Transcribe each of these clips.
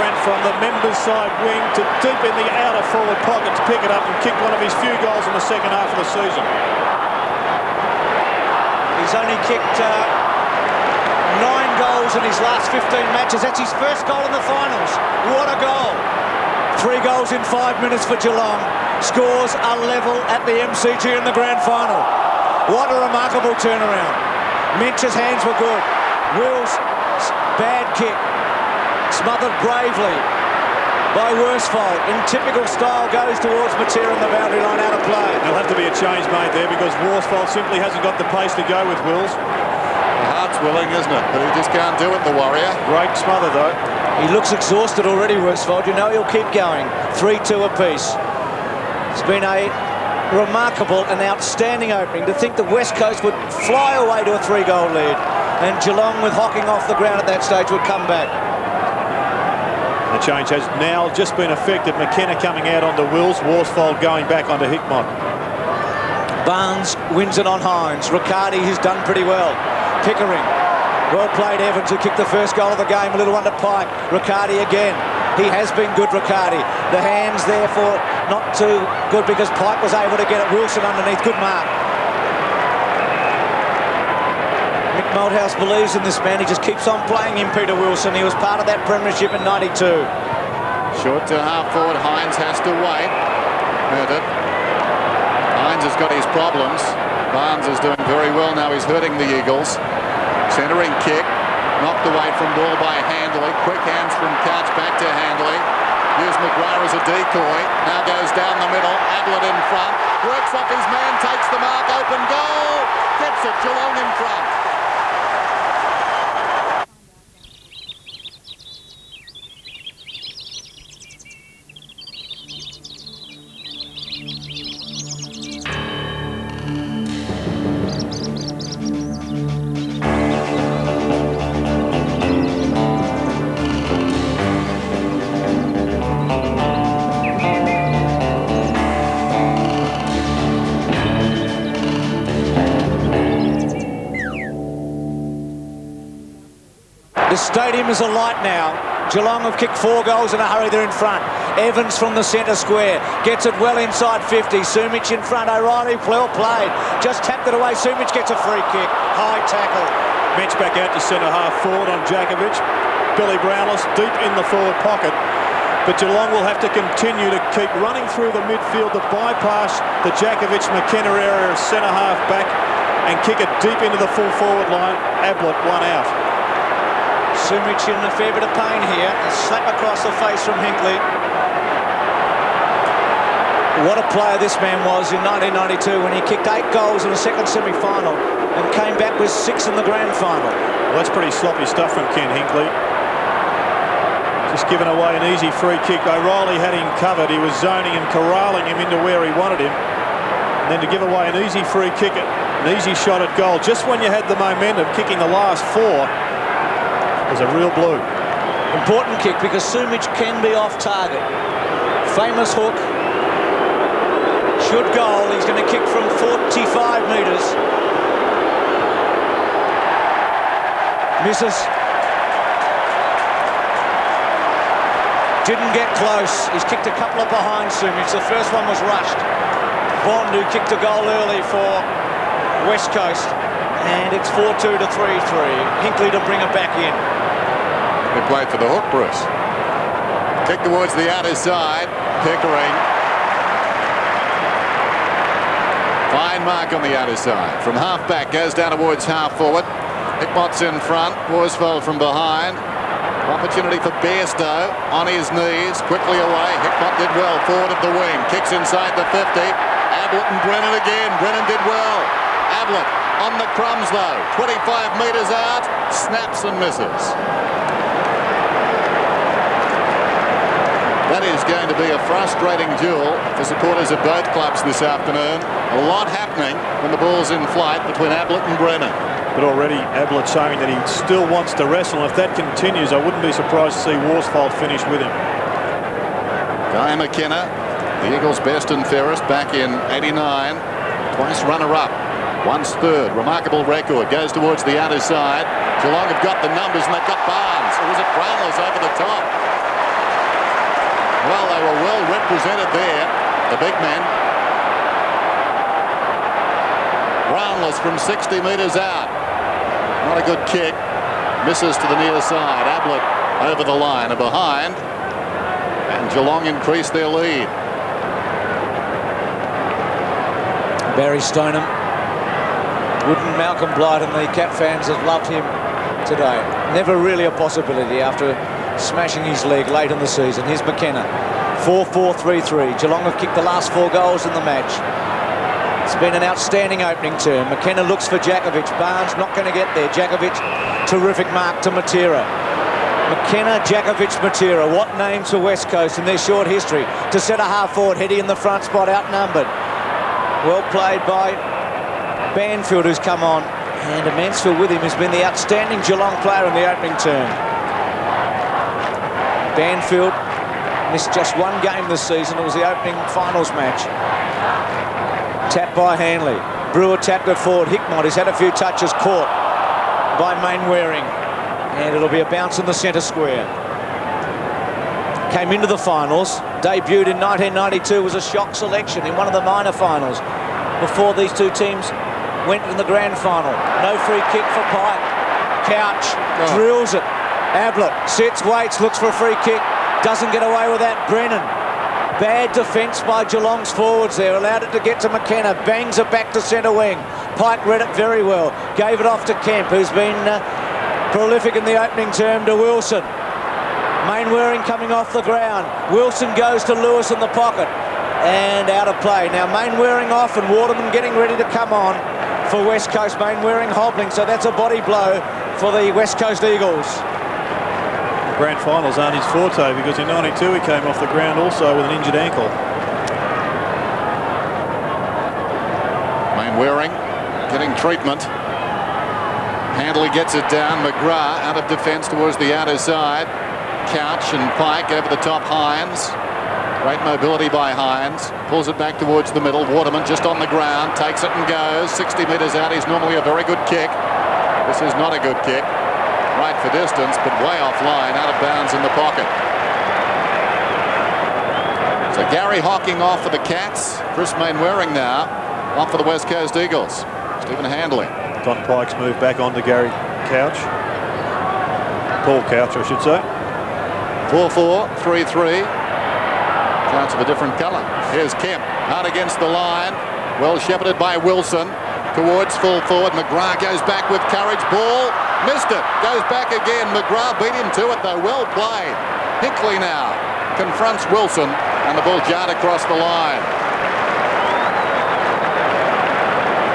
went from the members' side wing to deep in the outer forward pocket to pick it up and kick one of his few goals in the second half of the season. He's only kicked 9 goals in his last 15 matches. That's his first goal in the finals. What a goal. 3 goals in 5 minutes for Geelong. Scores are level at the MCG in the grand final. What a remarkable turnaround. Minch's hands were good. Will's bad kick. Smothered bravely by Worsfold. In typical style, goes towards Matera on the boundary line, out of play. There'll have to be a change made there because Worsfold simply hasn't got the pace to go with Wills. The heart's willing, isn't it? But he just can't do it, the Warrior. Great smother, though. He looks exhausted already, Worsfold. You know he'll keep going. 3-2 apiece. It's been a remarkable and outstanding opening. To think the West Coast would fly away to a 3-goal lead and Geelong, with Hocking off the ground at that stage, would come back. The change has now just been effected. McKenna coming out onto Wills, Worsfold going back onto Hickmott. Barnes wins it on Hines. Riccardi, who's done pretty well. Pickering. Well played, Evans, who kicked the first goal of the game. A little one to Pike. Riccardi again. He has been good, Riccardi. The hands therefore not too good because Pike was able to get it. Wilson underneath. Good mark. Mick Malthouse believes in this man. He just keeps on playing him, Peter Wilson. He was part of that premiership in '92. Short to half forward. Hines has to wait. Heard it. Hines has got his problems. Barnes is doing very well now. He's hurting the Eagles. Centering kick. Knocked away from ball by Handley. Quick hands from Couch back to Handley. Used McGrath as a decoy. Now goes down the middle. Ablett in front. Works off his man. Takes the mark. Open goal. Gets it. Geelong in front. The stadium is alight now. Geelong have kicked 4 goals in a hurry. They're in front. Evans from the centre square gets it well inside 50. Sumic in front. O'Reilly well played. Just tapped it away. Sumic gets a free kick. High tackle. Mensch back out to centre half forward on Djakovic. Billy Brownless deep in the forward pocket. But Geelong will have to continue to keep running through the midfield to bypass the Djakovic-McKenna area of centre half back and kick it deep into the full forward line. Ablett one out. Sumic in a fair bit of pain here. A slap across the face from Hinkley. What a player this man was in 1992 when he kicked 8 goals in the second semi-final and came back with 6 in the grand final. Well, that's pretty sloppy stuff from Ken Hinkley. Just giving away an easy free kick. O'Reilly had him covered. He was zoning and corralling him into where he wanted him. And then to give away an easy free kick, an easy shot at goal, just when you had the momentum, kicking the last 4, was a real blow. Important kick because Sumic can be off target. Famous hook. Should goal. He's going to kick from 45 metres. Misses. Didn't get close. He's kicked a couple of behind Sumic. The first one was rushed. Bond, who kicked a goal early for West Coast. And it's 4-2 to 3-3. Hinkley to bring it back in. Good play for the hook, Bruce. Kick towards the outer side. Pickering. Fine mark on the outer side. From half back, goes down towards half forward. Hickmott's in front. Worsfold from behind. Opportunity for Bairstow on his knees. Quickly away. Hickmott did well. Forward of the wing. Kicks inside the 50. Ablett and Brennan again. Brennan did well. Ablett on the crumbs though. 25 metres out. Snaps and misses. That is going to be a frustrating duel for supporters of both clubs this afternoon. A lot happening when the ball's in flight between Ablett and Brennan. But already Ablett showing that he still wants to wrestle. And if that continues, I wouldn't be surprised to see Worsfold finish with him. Guy McKenna, the Eagles' best and fairest, back in '89. Twice runner-up. Once third. Remarkable record. Goes towards the outer side. Geelong have got the numbers and they've got Barnes. Or was it Brownless over the top? Well, they were well represented there, the big men. Brownless from 60 metres out. Not a good kick. Misses to the near side. Ablett over the line and behind. And Geelong increased their lead. Barry Stoneham. Wouldn't Malcolm Blight and the Cat fans have loved him today. Never really a possibility after smashing his leg late in the season. Here's McKenna. 4-4-3-3. Geelong have kicked the last 4 goals in the match. It's been an outstanding opening term. McKenna looks for Jakovic. Barnes not going to get there. Jakovic, terrific mark to Matera. McKenna, Jakovic, Matera. What names for West Coast in their short history to set a half forward. Hetty in the front spot, outnumbered. Well played by Banfield, who's come on. And Mansfield with him has been the outstanding Geelong player in the opening term. Banfield missed just 1 game this season. It was the opening finals match. Tap by Hanley. Brewer tapped it forward. Hickmott, he's had a few touches, caught by Mainwaring. And it'll be a bounce in the centre square. Came into the finals. Debuted in 1992, was a shock selection in one of the minor finals before these two teams went in the grand final. No free kick for Pike. Couch drills it. Ablett sits, waits, looks for a free kick. Doesn't get away with that. Brennan. Bad defence by Geelong's forwards there. Allowed it to get to McKenna. Bangs it back to centre wing. Pike read it very well. Gave it off to Kemp, who's been prolific in the opening term, to Wilson. Mainwaring coming off the ground. Wilson goes to Lewis in the pocket. And out of play. Now Mainwaring off and Waterman getting ready to come on for West Coast. Mainwaring hobbling, so that's a body blow for the West Coast Eagles. Grand finals aren't his forte because in 92 he came off the ground also with an injured ankle. Mainwaring getting treatment. Handley gets it down. McGrath out of defence towards the outer side. Couch and Pike over the top. Hines. Great mobility by Hines. Pulls it back towards the middle. Waterman just on the ground. Takes it and goes. 60 metres out. He's normally a very good kick. This is not a good kick. Right for distance, but way offline, out of bounds in the pocket. So Garry Hocking off for the Cats. Chris Mainwaring now off for the West Coast Eagles. Stephen Handley. Don Pike's moved back onto Gary Couch. Paul Couch, I should say. 4-4-3-3. Couch of a different colour. Here's Kemp out against the line. Well shepherded by Wilson. Towards full forward. McGrath goes back with courage. Ball. Missed it. Goes back again. McGrath beat him to it though. Well played. Hinkley now confronts Wilson and the ball jarred across the line.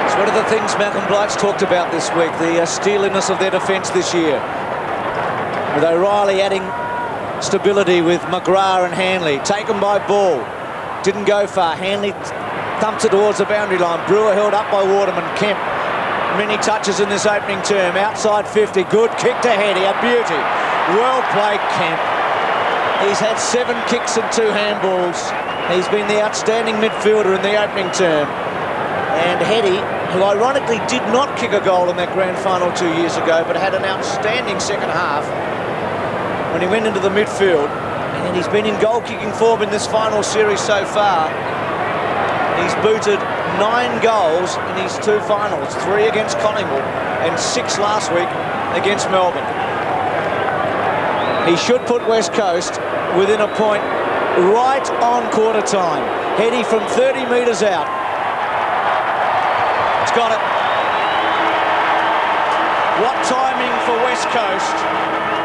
It's one of the things Malcolm Blight's talked about this week, the steeliness of their defence this year. With O'Reilly adding stability with McGrath and Hanley. Taken by Ball. Didn't go far. Hanley thumps it towards the boundary line. Brewer held up by Waterman. Kemp. Many touches in this opening term. Outside 50. Good kick to Hetty. A beauty. Well played, Kemp. He's had 7 kicks and 2 handballs. He's been the outstanding midfielder in the opening term. And Hetty, who ironically did not kick a goal in that grand final 2 years ago, but had an outstanding second half when he went into the midfield. And he's been in goal-kicking form in this final series so far. He's booted 9 goals in his 2 finals, 3 against Collingwood and 6 last week against Melbourne. He should put West Coast within a point right on quarter time. Hetty from 30 metres out. It's got it. What timing for West Coast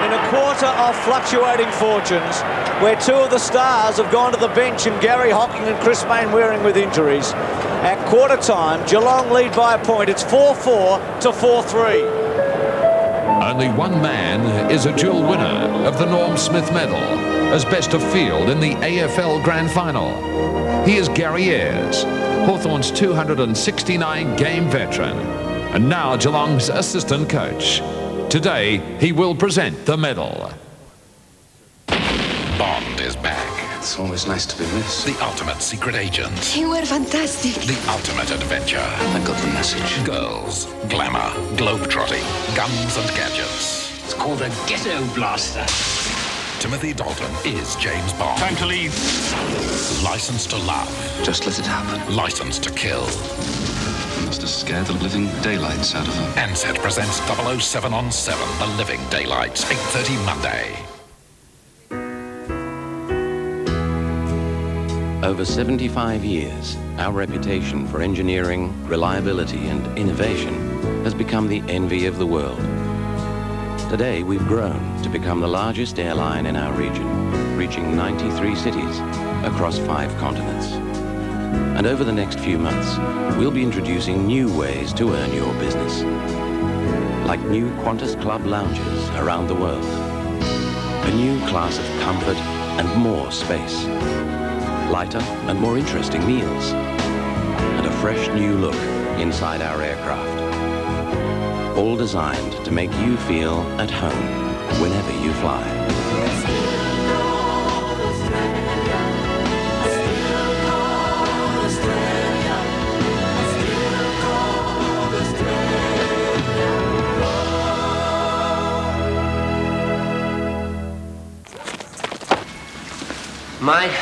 in a quarter of fluctuating fortunes, where 2 of the stars have gone to the bench in Garry Hocking and Chris Mainwaring with injuries. At quarter time, Geelong lead by a point. It's 4-4 to 4-3. Only one man is a dual winner of the Norm Smith Medal as best of field in the AFL Grand Final. He is Gary Ayres, Hawthorn's 269-game veteran, and now Geelong's assistant coach. Today, he will present the medal. Bond is back. It's always nice to be missed. The ultimate secret agent. You were fantastic. The ultimate adventure. I got the message. Girls, glamour, globetrotting, guns and gadgets. It's called a ghetto blaster. Timothy Dalton is James Bond. Time to leave. Licensed to love. Just let it happen. Licensed to kill. Must have scared the living daylights out of her. Ansett presents 007 on 7, The Living Daylights, 8:30 Monday. Over 75 years, our reputation for engineering, reliability and innovation has become the envy of the world. Today, we've grown to become the largest airline in our region, reaching 93 cities across 5 continents. And over the next few months, we'll be introducing new ways to earn your business. Like new Qantas Club lounges around the world, a new class of comfort and more space, lighter and more interesting meals, and a fresh new look inside our aircraft. All designed to make you feel at home whenever you fly. Mate,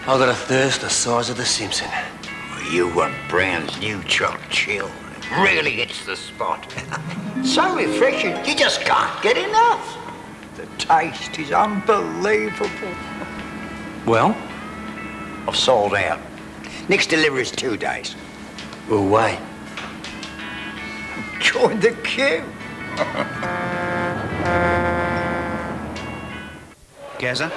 I've got a thirst the size of the Simpson. You want Brown's new chopped chill. It really hits the spot. So refreshing, you just can't get enough. The taste is unbelievable. Well? I've sold out. Next delivery's 2 days. We'll wait. Join the queue. Gazza,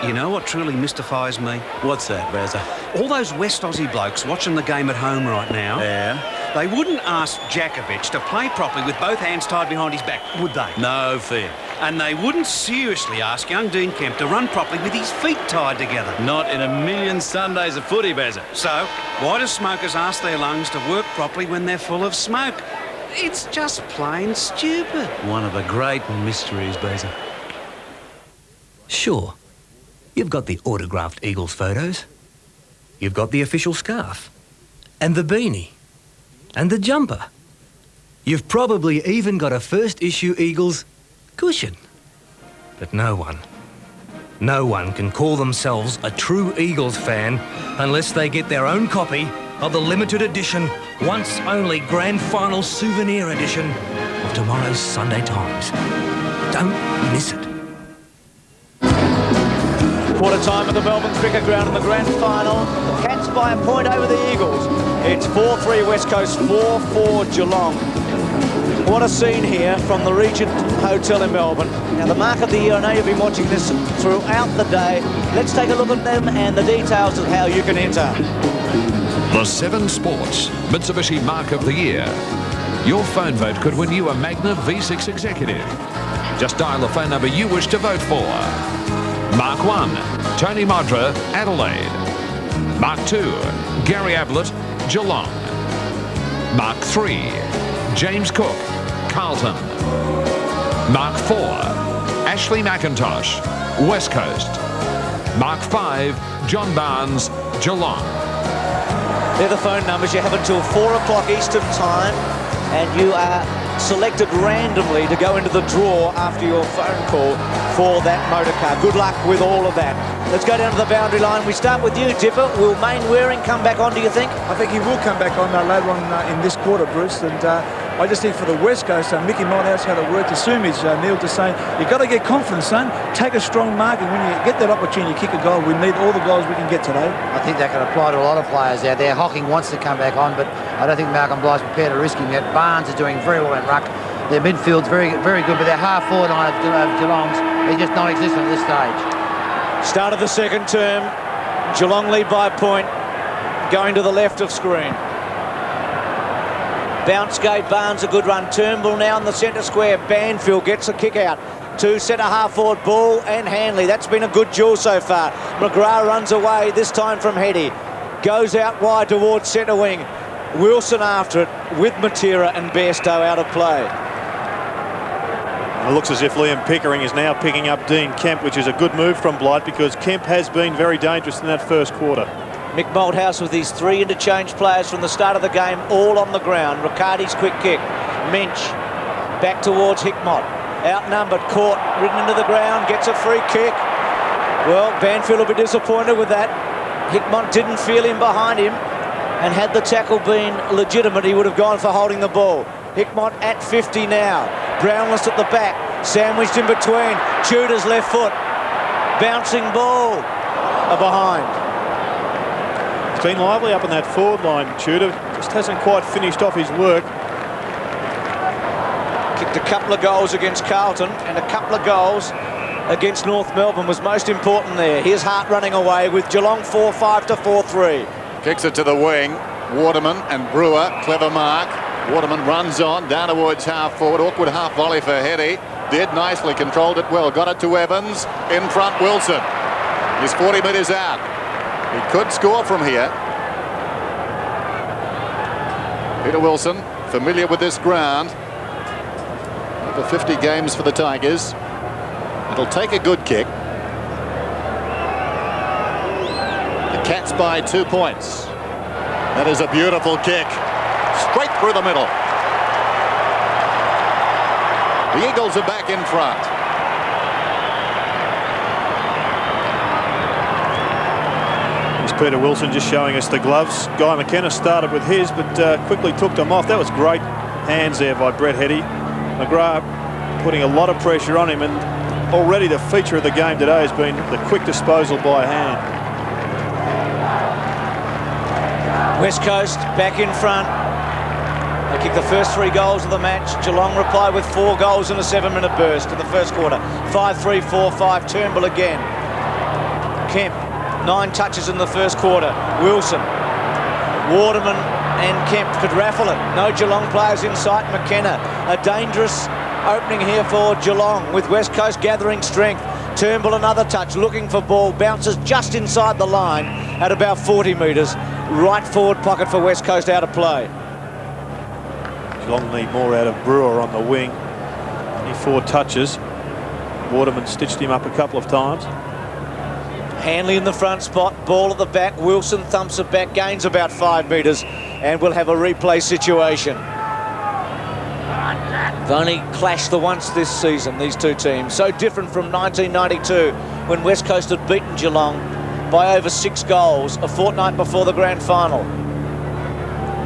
you know what truly mystifies me? What's that, Razza? All those West Aussie blokes watching the game at home right now. Yeah? They wouldn't ask Djakovic to play properly with both hands tied behind his back, would they? No fear. And they wouldn't seriously ask young Dean Kemp to run properly with his feet tied together. Not in a million Sundays of footy, Bazza. So, why do smokers ask their lungs to work properly when they're full of smoke? It's just plain stupid. One of the great mysteries, Bazza. Sure. You've got the autographed Eagles photos. You've got the official scarf. And the beanie. And the jumper. You've probably even got a first issue Eagles cushion. But no one can call themselves a true Eagles fan unless they get their own copy of the limited edition, once only Grand Final souvenir edition of tomorrow's Sunday Times. Don't miss it. Quarter time at the Melbourne Cricket Ground in the Grand Final. The Cats by a point over the Eagles. It's 4-3 West Coast, 4-4 Geelong. What a scene here from the Regent Hotel in Melbourne. Now, the mark of the year, I know you've been watching this throughout the day. Let's take a look at them and the details of how you can enter. The 7 Sports Mitsubishi Mark of the Year. Your phone vote could win you a Magna V6 Executive. Just dial the phone number you wish to vote for. Mark 1, Tony Modra, Adelaide. Mark 2, Gary Ablett, Geelong. Mark 3, James Cook, Carlton. Mark 4, Ashley McIntosh, West Coast. Mark 5, John Barnes, Geelong. They're the phone numbers. You have until 4 o'clock Eastern time, and you are selected randomly to go into the draw after your phone call for that motor car. Good luck with all of that. Let's go down to the boundary line. We start with you, Dipper. Will Main Waring come back on, do you think? I think he will come back on later on in this quarter, Bruce. And I just think for the West Coast, Mickey Moldhouse had a word to Sumage, Neil, to say, you've got to get confidence, son. Take a strong mark, and when you get that opportunity to kick a goal, we need all the goals we can get today. I think that can apply to a lot of players out there. Hocking wants to come back on, but I don't think Malcolm Blythe's prepared to risk him yet. Barnes is doing very well in ruck. Their midfield's very, very good, but their half-forward line of Geelong's is just non-existent at this stage. Start of the second term. Geelong lead by a point. Going to the left of screen. Bounce gave Barnes a good run. Turnbull now in the centre square. Banfield gets a kick out to centre half forward. Ball and Hanley. That's been a good duel so far. McGrath runs away, this time from Heady. Goes out wide towards centre wing. Wilson after it with Matera and Bairstow out of play. It looks as if Liam Pickering is now picking up Dean Kemp, which is a good move from Blight because Kemp has been very dangerous in that first quarter. Mick Moldhouse with his 3 interchange players from the start of the game, all on the ground. Riccardi's quick kick. Minch back towards Hickmott. Outnumbered, caught, ridden into the ground, gets a free kick. Well, Banfield will be disappointed with that. Hickmott didn't feel him behind him, and had the tackle been legitimate, he would have gone for holding the ball. Hickmott at 50 now. Brownless at the back, sandwiched in between. Tudor's left foot. Bouncing ball. Behind. It's been lively up on that forward line. Tudor just hasn't quite finished off his work. Kicked a couple of goals against Carlton and a couple of goals against North Melbourne was most important there. Here's Hart running away with Geelong 4-5 to 4-3. Kicks it to the wing. Waterman and Brewer, clever mark. Waterman runs on, down towards half forward. Awkward half volley for Heady. Did nicely, controlled it well. Got it to Evans. In front, Wilson. He's 40 metres out. He could score from here. Peter Wilson, familiar with this ground. Over 50 games for the Tigers. It'll take a good kick. The Cats by 2 points. That is a beautiful kick. Straight through the middle. The Eagles are back in front. Here's Peter Wilson just showing us the gloves. Guy McKenna started with his, but quickly took them off. That was great hands there by Brett Heady. McGrath putting a lot of pressure on him, and already the feature of the game today has been the quick disposal by hand. West Coast back in front. They kicked the first 3 goals of the match. Geelong replied with 4 goals in a 7-minute burst in the first quarter. 5-3, 4-5, Turnbull again. Kemp, 9 touches in the first quarter. Wilson, Waterman and Kemp could raffle it. No Geelong players in sight. McKenna, a dangerous opening here for Geelong with West Coast gathering strength. Turnbull another touch, looking for ball, bounces just inside the line at about 40 metres. Right forward pocket for West Coast out of play. Geelong need more out of Brewer on the wing. Only 4 touches. Waterman stitched him up a couple of times. Hanley in the front spot, ball at the back. Wilson thumps it back, gains about 5 metres, and we'll have a replay situation. They've only clashed the once this season, these two teams. So different from 1992, when West Coast had beaten Geelong by over 6 goals a fortnight before the grand final.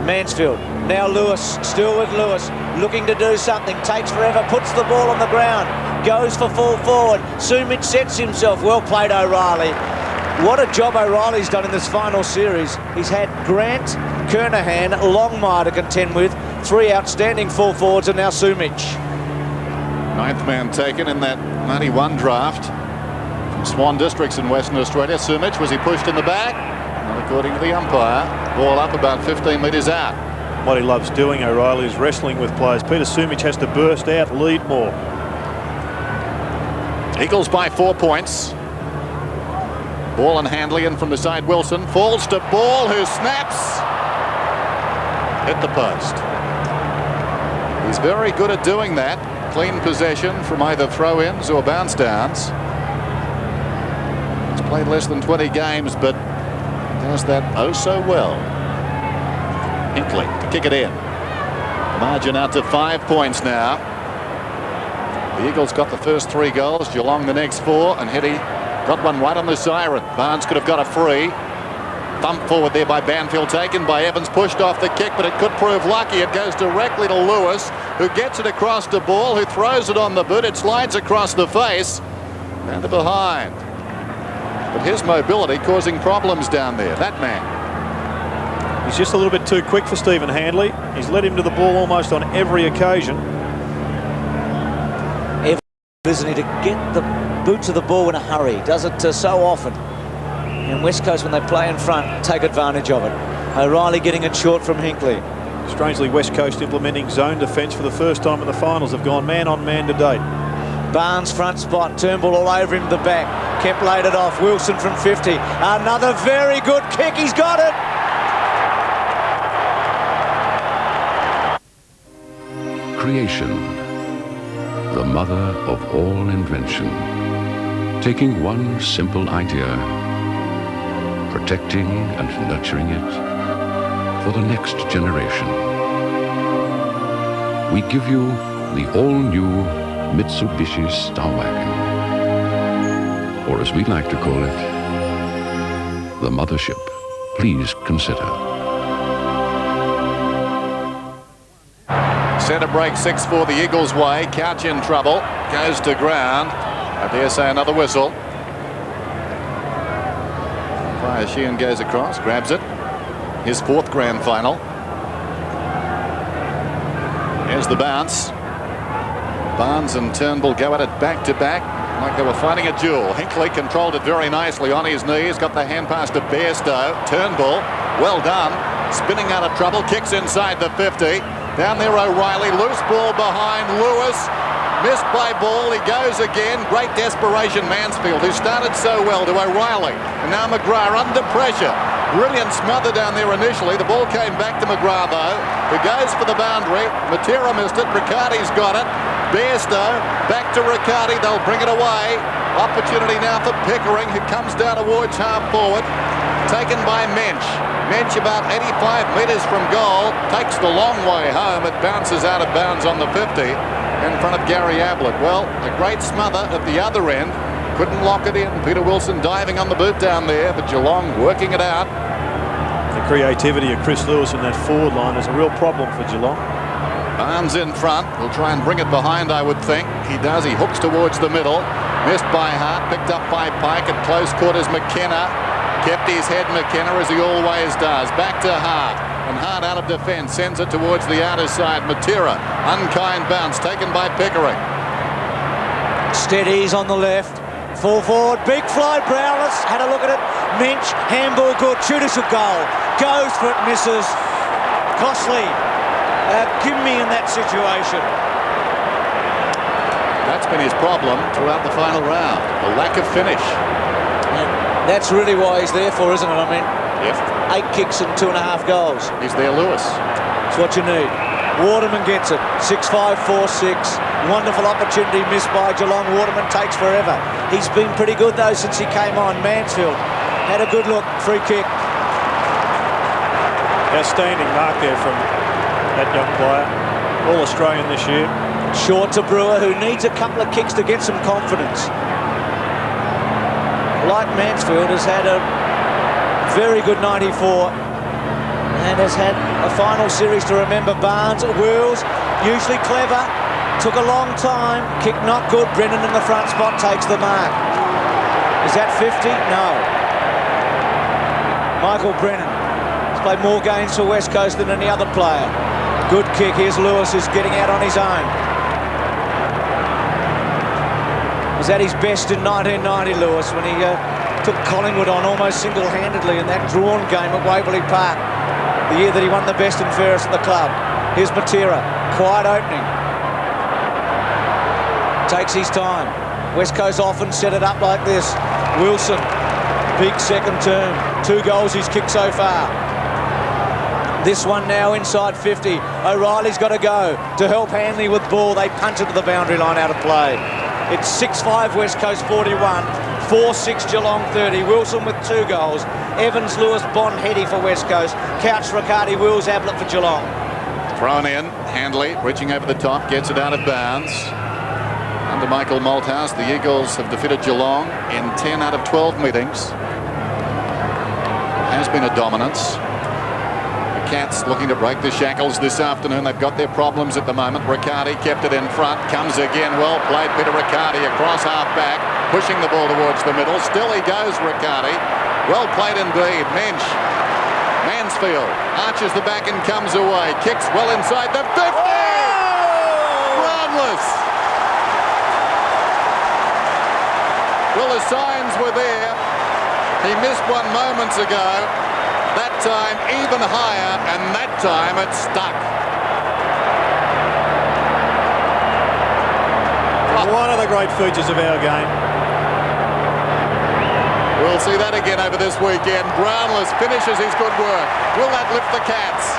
Mansfield, now Lewis, still with Lewis, looking to do something, takes forever, puts the ball on the ground, goes for full forward. Sumic sets himself. Well played, O'Reilly. What a job O'Reilly's done in this final series. He's had Grant, Kernahan, Longmire to contend with. 3 outstanding full forwards, and now Sumic. 9th man taken in that 91 draft from Swan Districts in Western Australia. Sumic, was he pushed in the back? Not according to the umpire. Ball up about 15 metres out. What he loves doing, O'Reilly, is wrestling with players. Peter Sumic has to burst out, lead more. Eagles by 4 points. Ball and handling in from the side. Wilson falls to Ball, who snaps. Hit the post. He's very good at doing that. Clean possession from either throw-ins or bounce downs. He's played less than 20 games, but does that oh so well. Hinkley to kick it in. Margin out to 5 points now. The Eagles got the first 3 goals. Geelong the next 4, and Heady got one right on the siren. Barnes could have got a free. Thump forward there by Banfield, taken by Evans, pushed off the kick, but it could prove lucky. It goes directly to Lewis, who gets it across to Ball, who throws it on the boot. It slides across the face and to behind. But his mobility causing problems down there, that man. He's just a little bit too quick for Stephen Handley. He's led him to the ball almost on every occasion. Isn't he, to get the boot to the ball in a hurry? Does it so often. And West Coast, when they play in front, take advantage of it. O'Reilly getting it short from Hinkley. Strangely, West Coast implementing zone defence for the first time in the finals. Have gone man on man to date. Barnes front spot, Turnbull all over him the back. Kemp laid it off. Wilson from 50. Another very good kick. He's got it. Creation, the mother of all invention. Taking one simple idea, protecting and nurturing it for the next generation. We give you the all-new Mitsubishi Star Wagon. or as we like to call it, the mothership. Please consider. Centre break 6 for the Eagles way. Couch in trouble. Goes to ground. I dare say another whistle. Fires Sheehan goes across, grabs it. His 4th grand final. Here's the bounce. Barnes and Turnbull go at it back to back, like they were fighting a duel. Hinkley controlled it very nicely on his knees, got the hand pass to Bairstow. Turnbull, well done, spinning out of trouble, kicks inside the 50. Down there O'Reilly, loose ball behind Lewis. Missed by ball, he goes again. Great desperation, Mansfield, who started so well, to O'Reilly. And now McGrath under pressure. Brilliant smother down there initially. The ball came back to McGrath though, who goes for the boundary. Matera missed it, Riccardi's got it. Bairstow, back to Riccardi, they'll bring it away. Opportunity now for Pickering, who comes down towards half forward. Taken by Mensch. Mensch about 85 metres from goal. Takes the long way home. It bounces out of bounds on the 50 in front of Gary Ablett. Well, a great smother at the other end. Couldn't lock it in. Peter Wilson diving on the boot down there, but Geelong working it out. The creativity of Chris Lewis in that forward line is a real problem for Geelong. Barnes in front. Will try and bring it behind, I would think. He does. He hooks towards the middle. Missed by Hart. Picked up by Pike. At close quarters, McKenna. Kept his head, McKenna, as he always does. Back to Hart. And Hart out of defence. Sends it towards the outer side. Matera. Unkind bounce taken by Pickering. Steadies on the left. Full forward. Big fly. Brownless. Had a look at it. Mensch. Handball good. Shooters a goal. Goes for it. Misses. Costly. Give me in that situation. That's been his problem throughout the final round. A lack of finish. And that's really why he's there for, isn't it? I mean, yes. 8 kicks and 2.5 goals. He's there, Lewis. That's what you need. Waterman gets it. 6-5, 4-6. Wonderful opportunity missed by Geelong. Waterman takes forever. He's been pretty good, though, since he came on. Mansfield had a good look. Free kick. Outstanding mark there from that young player. All Australian this year. Short to Brewer, who needs a couple of kicks to get some confidence. Like Mansfield, has had a very good 94 and has had a final series to remember. Barnes, Wheels, usually clever, took a long time, kick not good. Brennan in the front spot takes the mark. Is that 50? No. Michael Brennan has played more games for West Coast than any other player. Good kick. Here's Lewis, who's getting out on his own. Was at his best in 1990, Lewis, when he took Collingwood on almost single-handedly in that drawn game at Waverley Park, the year that he won the best and fairest at the club. Here's Matera, quiet opening. Takes his time. West Coast often set it up like this. Wilson, big second term. 2 goals he's kicked so far. This one now inside 50. O'Reilly's got to go to help Hanley with ball. They punt it to the boundary line out of play. It's 6-5 West Coast 41, 4-6 Geelong 30. Wilson with 2 goals. Evans, Lewis, Bond, Heady for West Coast. Couch, Riccardi, Wills, Ablett for Geelong. Thrown in. Handley reaching over the top, gets it out of bounds. Under Michael Malthouse, the Eagles have defeated Geelong in 10 out of 12 meetings. Has been a dominance. Cats looking to break the shackles this afternoon. They've got their problems at the moment. Riccardi kept it in front. Comes again. Well played, Peter Riccardi across half back. Pushing the ball towards the middle. Still he goes, Riccardi. Well played indeed. Mensch. Mansfield arches the back and comes away. Kicks well inside the 50. Brownless. Well, the signs were there. He missed one moments ago. That time even higher, and that time it stuck. One of the great features of our game. We'll see that again over this weekend. Brownless finishes his good work. Will that lift the Cats?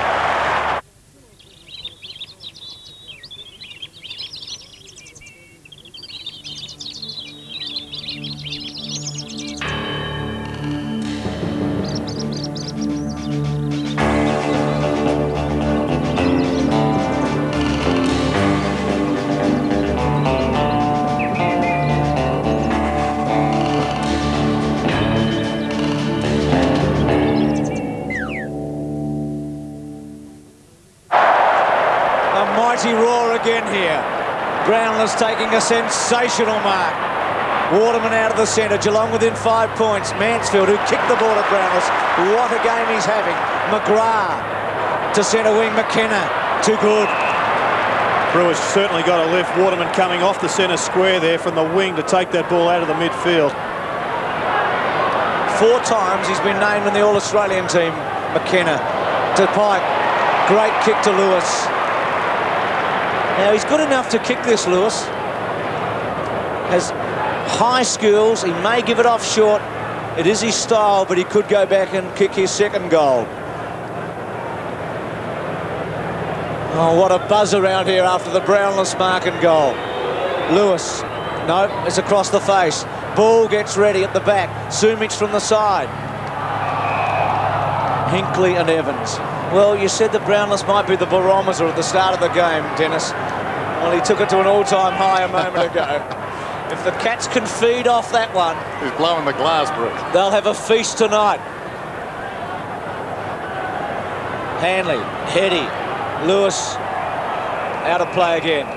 Brownless taking a sensational mark. Waterman out of the centre. Geelong within 5 points. Mansfield, who kicked the ball at Brownless. What a game he's having. McGrath to centre wing. McKenna. Too good. Brewers certainly got a lift. Waterman coming off the centre square there from the wing to take that ball out of the midfield. 4 times he's been named in the All-Australian team. McKenna to Pike. Great kick to Lewis. Now he's good enough to kick this, Lewis. Has high skills. He may give it off short. It is his style, but he could go back and kick his second goal. Oh, what a buzz around here after the Brownless mark and goal. Lewis, no, it's across the face. Ball gets ready at the back. Sumich from the side. Hinkley and Evans. Well, you said that Brownless might be the barometer at the start of the game, Dennis. Well, he took it to an all-time high a moment ago. If the Cats can feed off that one... He's blowing the glass, Bruce. They'll have a feast tonight. Hanley, Heady, Lewis, out of play again.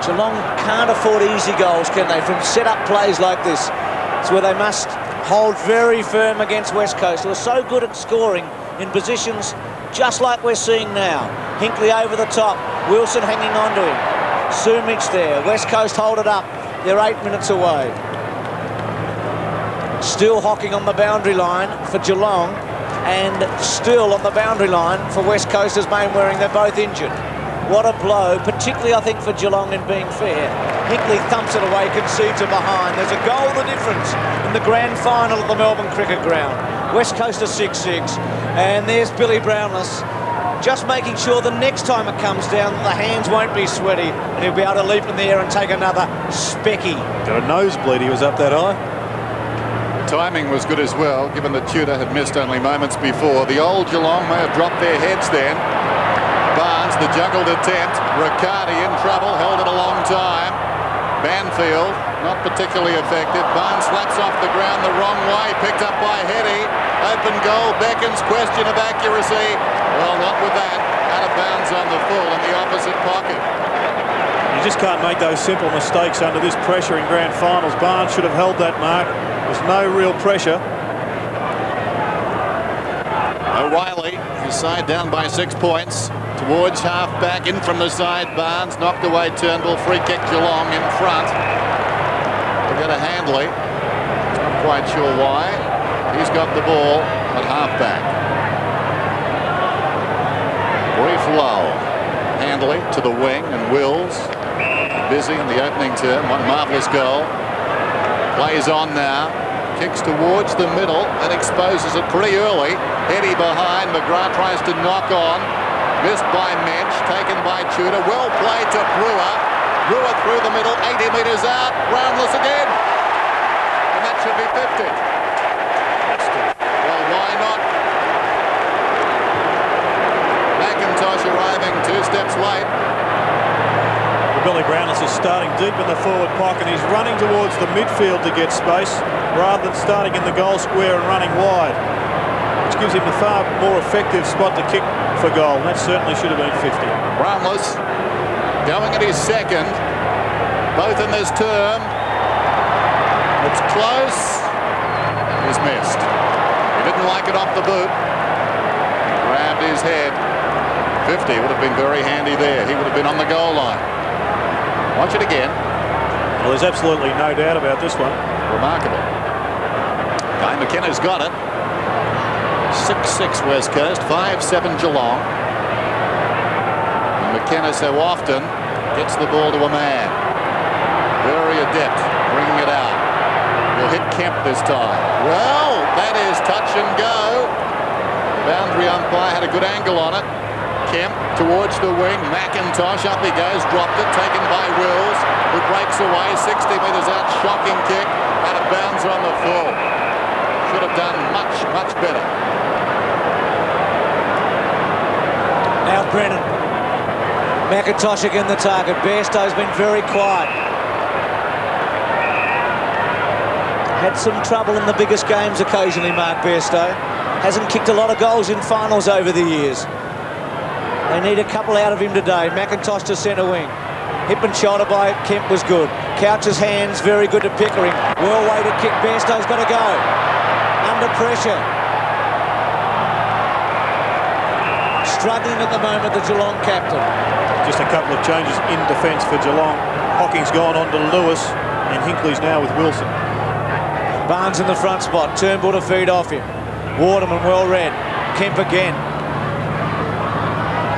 Geelong can't afford easy goals, can they? From set-up plays like this. It's where they must hold very firm against West Coast, who are so good at scoring in positions just like we're seeing now. Hinkley over the top. Wilson hanging on to him. Sumich there. West Coast hold it up. They're 8 minutes away. Still Hocking on the boundary line for Geelong, and still on the boundary line for West Coast as Mainwaring. They're both injured. What a blow, particularly I think for Geelong in being fair. Hinkley thumps it away, concedes it behind. There's a goal the difference in the grand final at the Melbourne Cricket Ground. West Coast are 6-6, and there's Billy Brownless just making sure the next time it comes down the hands won't be sweaty and he'll be able to leap in the air and take another specky. Got a nosebleed, he was up that high. Timing was good as well, given that Tudor had missed only moments before. The old Geelong may have dropped their heads then. Barnes, the juggled attempt. Riccardi in trouble, held it a long time. Banfield, not particularly effective. Barnes slaps off the ground the wrong way, picked up by Heady. Open goal, beckons, question of accuracy. Well, not with that. Out of bounds on the full in the opposite pocket. You just can't make those simple mistakes under this pressure in grand finals. Barnes should have held that mark. There's no real pressure. O'Reilly, his side down by 6 points. Towards half-back, in from the side. Barnes knocked away Turnbull. Free kick Geelong in front. We'll get a Handley. Not quite sure why. He's got the ball at half-back. Brief lull. Handley to the wing, and Wills busy in the opening term. One marvellous goal. Plays on now. Kicks towards the middle and exposes it pretty early. Heady behind. McGrath tries to knock on. Missed by Mensch. Taken by Tudor. Well played to Brewer. Brewer through the middle. 80 metres out. Brownless again. And that should be 50. Well, why not? McIntosh arriving 2 steps late. Billy Brownless is starting deep in the forward pocket. He's running towards the midfield to get space rather than starting in the goal square and running wide, which gives him a far more effective spot to kick for goal. That certainly should have been 50. Brownless going at his second, both in this term. It's close. He's missed. He didn't like it off the boot. Grabbed his head. 50 would have been very handy there. He would have been on the goal line. Watch it again. Well, there's absolutely no doubt about this one. Remarkable. Guy McKenna's got it. 6-6 West Coast, 5-7 Geelong. And McKenna so often gets the ball to a man. Very adept, bringing it out. Will hit Kemp this time. Well, that is touch and go. The boundary umpire had a good angle on it. Kemp towards the wing. McIntosh, up he goes, dropped it, taken by Wills, who breaks away, 60 metres out, shocking kick, out of bounds on the full. Should have done much, much better. Now Brennan. McIntosh again the target. Bairstow's been very quiet. Had some trouble in the biggest games occasionally, Mark Bairstow. Hasn't kicked a lot of goals in finals over the years. They need a couple out of him today. McIntosh to centre wing. Hip and shoulder by Kemp was good. Couch's hands, very good to Pickering. Well-weighted kick. Bairstow's got to go. Under pressure. Struggling at the moment, the Geelong captain. Just a couple of changes in defence for Geelong. Hocking's gone on to Lewis, and Hinkley's now with Wilson. Barnes in the front spot. Turnbull to feed off him. Waterman well read. Kemp again.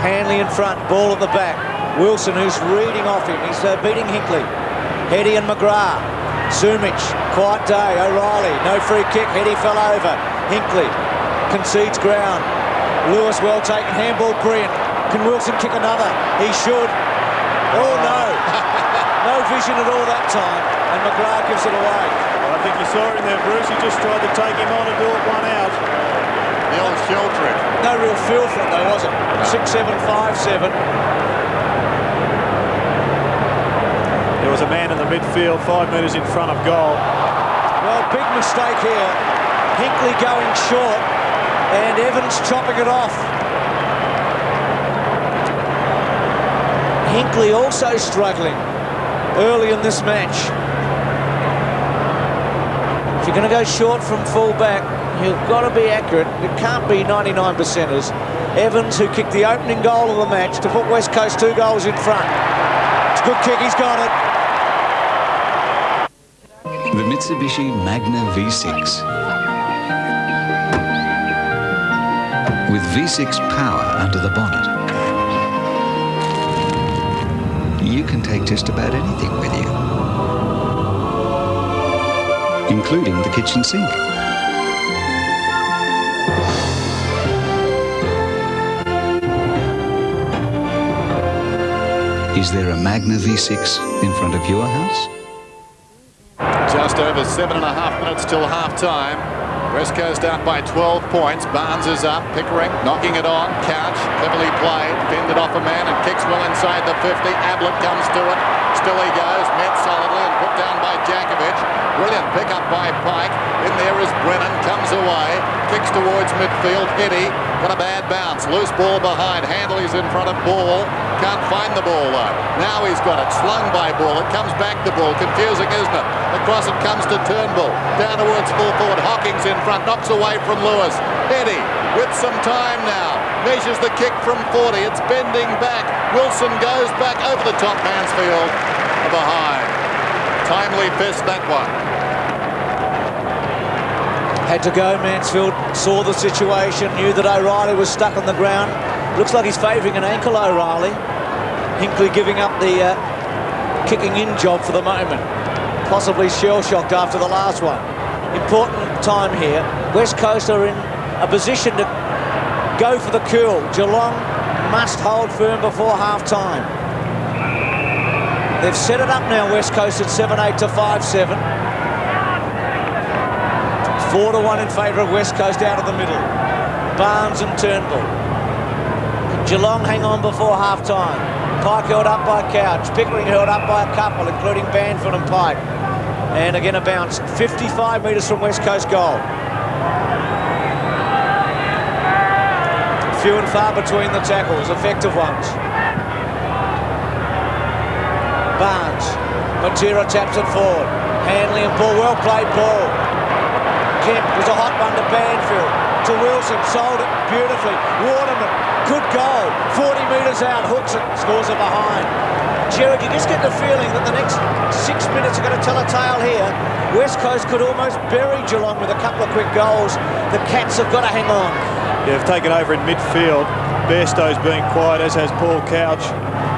Hanley in front. Ball at the back. Wilson, who's reading off him. He's beating Hinkley. Heady and McGrath. Sumich. Quiet day. O'Reilly. No free kick. Heady fell over. Hinkley concedes ground. Lewis well taken. Handball brilliant. Can Wilson kick another? He should. Oh no. No vision at all that time. And McGrath gives it away. Well, I think you saw it in there, Bruce. He just tried to take him on and do it one out. The old shell trick. No real feel for it though, was it? 6-7, 5-7. There was a man in the midfield 5 metres in front of goal. Well, big mistake here. Hinkley going short and Evans chopping it off. Hinkley also struggling early in this match. If you're going to go short from full back, you've got to be accurate. It can't be 99%ers. Evans, who kicked the opening goal of the match to put West Coast 2 goals in front. It's a good kick, he's got it. The Mitsubishi Magna V6. With V6 power under the bonnet, you can take just about anything with you, including the kitchen sink. Is there a Magna V6 in front of your house? Just over 7.5 minutes till half-time. West Coast out by 12 points. Barnes is up. Pickering knocking it on. Couch, cleverly played. Fended off a man and kicks well inside the 50. Ablett comes to it. Still he goes. Met solidly and put down by Jakovic. Brilliant pick up by Pike. In there is Brennan. Comes away. Kicks towards midfield. Eddie. Got a bad bounce. Loose ball behind. Handley's in front of Ball. Can't find the ball though. Now he's got it. Slung by Ball. It comes back to Ball. Confusing, isn't it? Across it comes to Turnbull. Down towards full forward. Hocking's in front. Knocks away from Lewis. Eddie with some time now. Measures the kick from 40. It's bending back. Wilson goes back over the top. Mansfield behind. Timely fist that one. Had to go. Mansfield saw the situation, knew that O'Reilly was stuck on the ground. Looks like he's favouring an ankle, O'Reilly. Hinkley giving up the kicking in job for the moment. Possibly shell-shocked after the last one. Important time here. West Coast are in a position to go for the kill. Geelong must hold firm before half-time. They've set it up now, West Coast, at 7-8 to 5-7. 4-1 in favour of West Coast out of the middle. Barnes and Turnbull. Geelong hang on before half-time. Pike held up by Couch. Pickering held up by a couple, including Banfield and Pike. And again a bounce. 55 metres from West Coast goal. Few and far between the tackles, effective ones. Barnes. Matera taps it forward. Hanley and Ball. Well played ball. Kemp was a hot one to Banfield. To Wilson. Sold it beautifully. Waterman. Good goal. 40 metres out. Hooks it. Scores it behind. Jared, you just get the feeling that the next 6 minutes are going to tell a tale here. West Coast could almost bury Geelong with a couple of quick goals. The Cats have got to hang on. Yeah, they've taken over in midfield. Bairstow's being quiet, as has Paul Couch.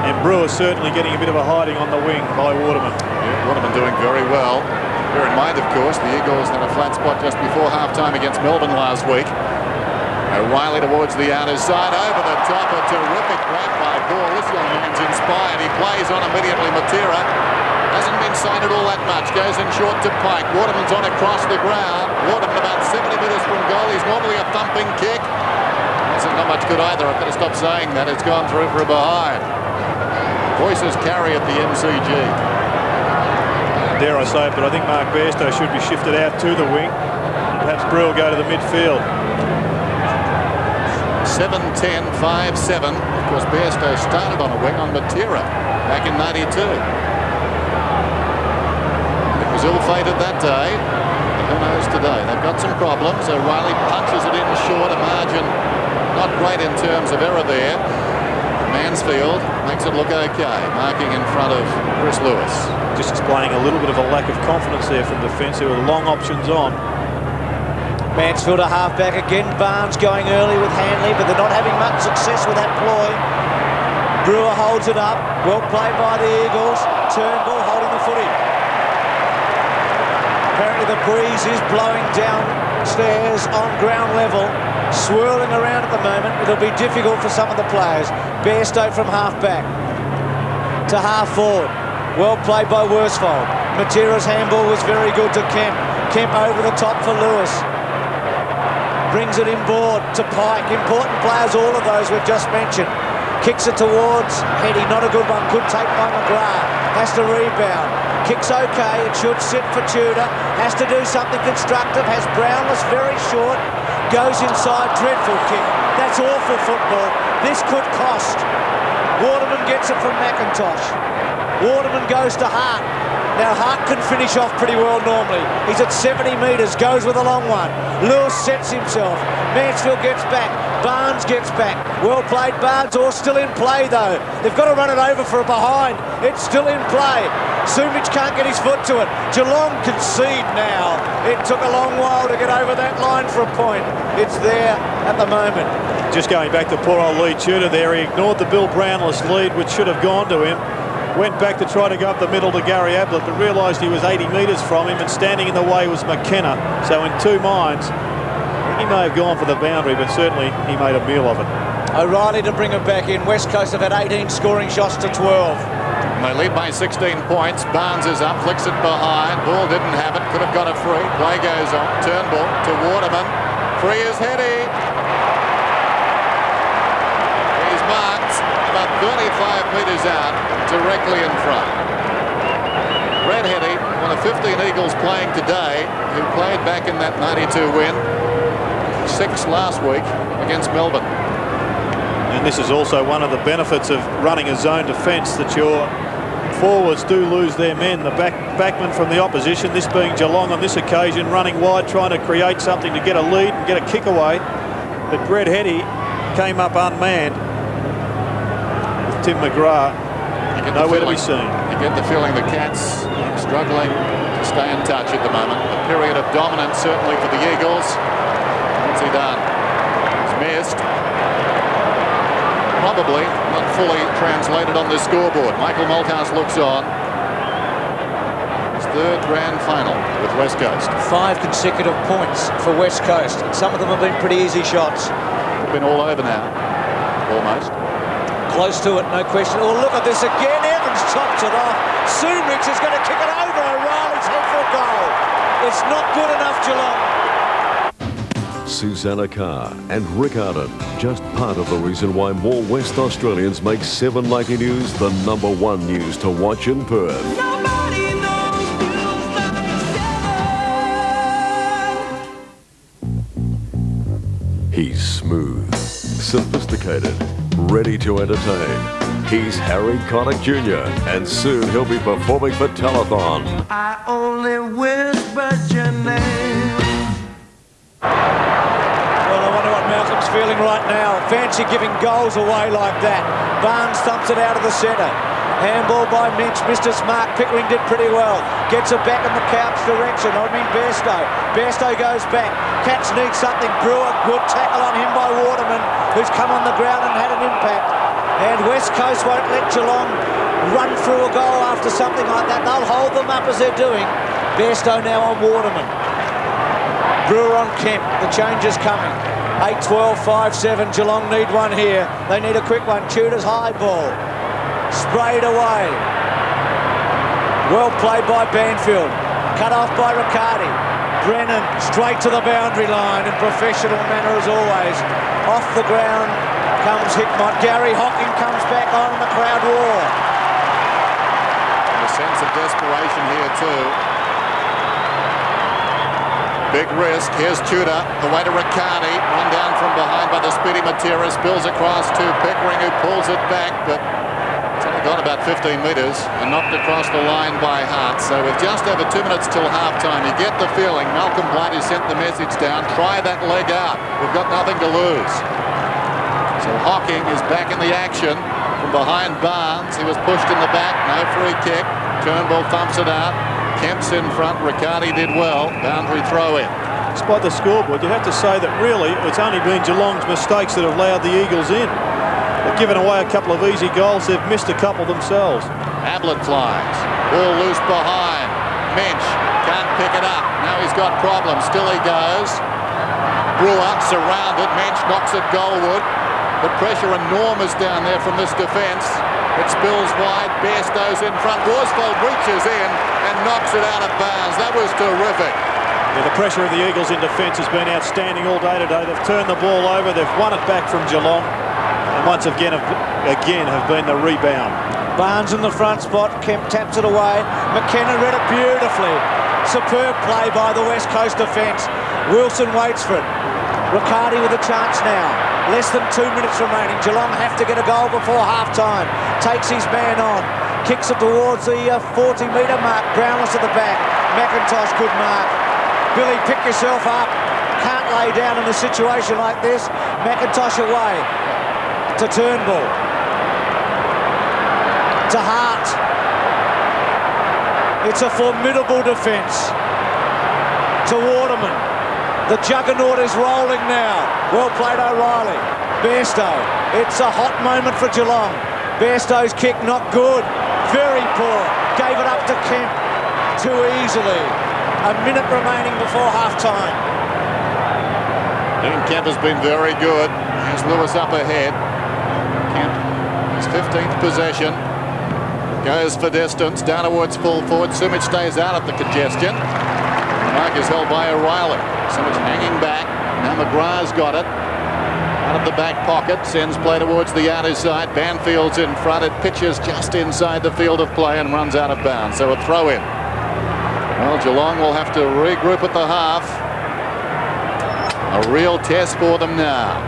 And Brewer certainly getting a bit of a hiding on the wing by Waterman. Yeah, Waterman doing very well. Bear in mind, of course, the Eagles had a flat spot just before half-time against Melbourne last week. O'Reilly towards the outer side, over the top, a terrific grab by Ball. This young man's inspired. He plays on immediately. Matera hasn't been sighted all that much. Goes in short to Pike. Waterman's on across the ground. Waterman about 70 metres from goal. He's normally a thumping kick. This is not much good either. I've got to stop saying that. It's gone through for a behind. Voices carry at the MCG. Dare I say it, but I think Mark Bairstow should be shifted out to the wing. Perhaps Brewer go to the midfield. 7-10, 5-7. Of course, Bairstow started on a wing on Matera. back in '92. It was ill-fated that day. Who knows today? They've got some problems. O'Reilly punches it in short, a margin not great in terms of error there. Mansfield makes it look okay, marking in front of Chris Lewis. Just explaining a little bit of a lack of confidence there from defence. There were long options on. Mansfield a half-back again. Barnes going early with Hanley, but they're not having much success with that ploy. Brewer holds it up. Well played by the Eagles. Turnbull holding the footy. Apparently the breeze is blowing downstairs on ground level, swirling around at the moment. It'll be difficult for some of the players. Bairstow from half-back to half-forward. Well played by Worsfold. Matera's handball was very good to Kemp. Kemp over the top for Lewis. Brings it inboard to Pike. Important players, all of those we've just mentioned. Kicks it towards Heady. Not a good one. Good take by McGrath. Has to rebound. Kicks okay. It should sit for Tudor. Has to do something constructive. Has Brownless very short. Goes inside. Dreadful kick. That's awful football. This could cost. Waterman gets it from McIntosh. Waterman goes to Hart. Now Hart can finish off pretty well normally. He's at 70 metres, goes with a long one. Lewis sets himself. Mansfield gets back. Barnes gets back. Well played Barnes, or still in play though. They've got to run it over for a behind. It's still in play. Sumic can't get his foot to it. Geelong concede now. It took a long while to get over that line for a point. It's there at the moment. Just going back to poor old Lee Tudor there, he ignored the Bill Brownless lead, which should have gone to him. Went back to try to go up the middle to Gary Ablett, but realised he was 80 metres from him, and standing in the way was McKenna. So in two minds, he may have gone for the boundary, but certainly he made a meal of it. O'Reilly to bring it back in. West Coast have had 18 scoring shots to 12. And they lead by 16 points. Barnes is up, flicks it behind. Ball didn't have it, could have got a free. Play goes on. Turnbull to Waterman. Free is Heady. He's marked about 35 metres out, directly in front. Brad Heady, one of 15 Eagles playing today, who played back in that 92 win. 6 last week against Melbourne. And this is also one of the benefits of running a zone defence, that your forwards do lose their men. The backman from the opposition, this being Geelong on this occasion, running wide, trying to create something to get a lead and get a kick away. But Brad Heady came up unmanned with Tim McGrath. Nowhere to be seen. You get the feeling the Cats struggling to stay in touch at the moment. A period of dominance certainly for the Eagles. What's he done? He's missed. Probably not fully translated on the scoreboard. Michael Malthouse looks on. His third grand final with West Coast. 5 consecutive points for West Coast. Some of them have been pretty easy shots. They've been all over now. Almost. Close to it, no question. Oh, look at this again. Evans chops it off. Sumic is going to kick it over. O'Reilly's head for a goal. It's not good enough, Geelong. Susanna Carr and Rick Arden, just part of the reason why more West Australians make 790 News the #1 news to watch in Perth. He's smooth, sophisticated, ready to entertain. He's Harry Connick Jr. and soon he'll be performing for Telethon. I only whispered your name. Feeling right now. Fancy giving goals away like that. Barnes thumps it out of the centre. Handball by Mitch. Mr. Smart. Pickering did pretty well. Gets it back in the couch direction. I mean Bairstow. Bairstow goes back. Cats need something. Brewer, good tackle on him by Waterman, who's come on the ground and had an impact. And West Coast won't let Geelong run through a goal after something like that. They'll hold them up as they're doing. Bairstow now on Waterman. Brewer on Kemp. The change is coming. 8-12, 5-7. Geelong need one here. They need a quick one. Tudor's high ball. Sprayed away. Well played by Banfield. Cut off by Riccardi. Brennan straight to the boundary line in professional manner as always. Off the ground comes Hickmott. Garry Hocking comes back on and the crowd roar. A sense of desperation here too. Big risk. Here's Tudor. Away to Riccardi. Run down from behind by the speedy Matera. Spills across to Pickering, who pulls it back, but it's an Got about 15 metres and knocked across the line by Hart. So with just over 2 minutes till half-time, you get the feeling Malcolm Blight has sent the message down. Try that leg out. We've got nothing to lose. So Hocking is back in the action from behind Barnes. He was pushed in the back. No free kick. Turnbull thumps it out. Kemp's in front. Riccardi did well. Boundary throw in. Despite the scoreboard, you have to say that really it's only been Geelong's mistakes that have allowed the Eagles in. They've given away a couple of easy goals. They've missed a couple themselves. Ablett flies. Ball loose behind. Mensch can't pick it up. Now he's got problems. Still he goes. Brewer surrounded. Mensch knocks it goalward. The pressure enormous down there from this defence. It spills wide. Bairstow's in front. Worsfold reaches in and knocks it out of bounds. That was terrific. Yeah, the pressure of the Eagles in defence has been outstanding all day today. They've turned the ball over. They've won it back from Geelong. And once again have been the rebound. Barnes in the front spot. Kemp taps it away. McKenna read it beautifully. Superb play by the West Coast defence. Wilson waits for it. Riccardi with a chance now. Less than 2 minutes remaining. Geelong have to get a goal before half-time. Takes his man on. Kicks it towards the 40-metre mark. Brownless at the back. McIntosh good mark. Billy, pick yourself up. Can't lay down in a situation like this. McIntosh away. To Turnbull. To Hart. It's a formidable defence. To Waterman. The juggernaut is rolling now. Well played, O'Reilly. Bairstow. It's a hot moment for Geelong. Bairstow's kick not good. Very poor. Gave it up to Kemp. Too easily. A minute remaining before half-time. Dean Kemp has been very good. Here's Lewis up ahead. Kemp, his 15th possession. Goes for distance. Down towards full forward. Sumich stays out of the congestion. The mark is held by O'Reilly. Sumich hanging back. Now McGrath's got it. Out of the back pocket. Sends play towards the outer side. Banfield's in front. It pitches just inside the field of play and runs out of bounds. So a throw in. Well, Geelong will have to regroup at the half. A real test for them now.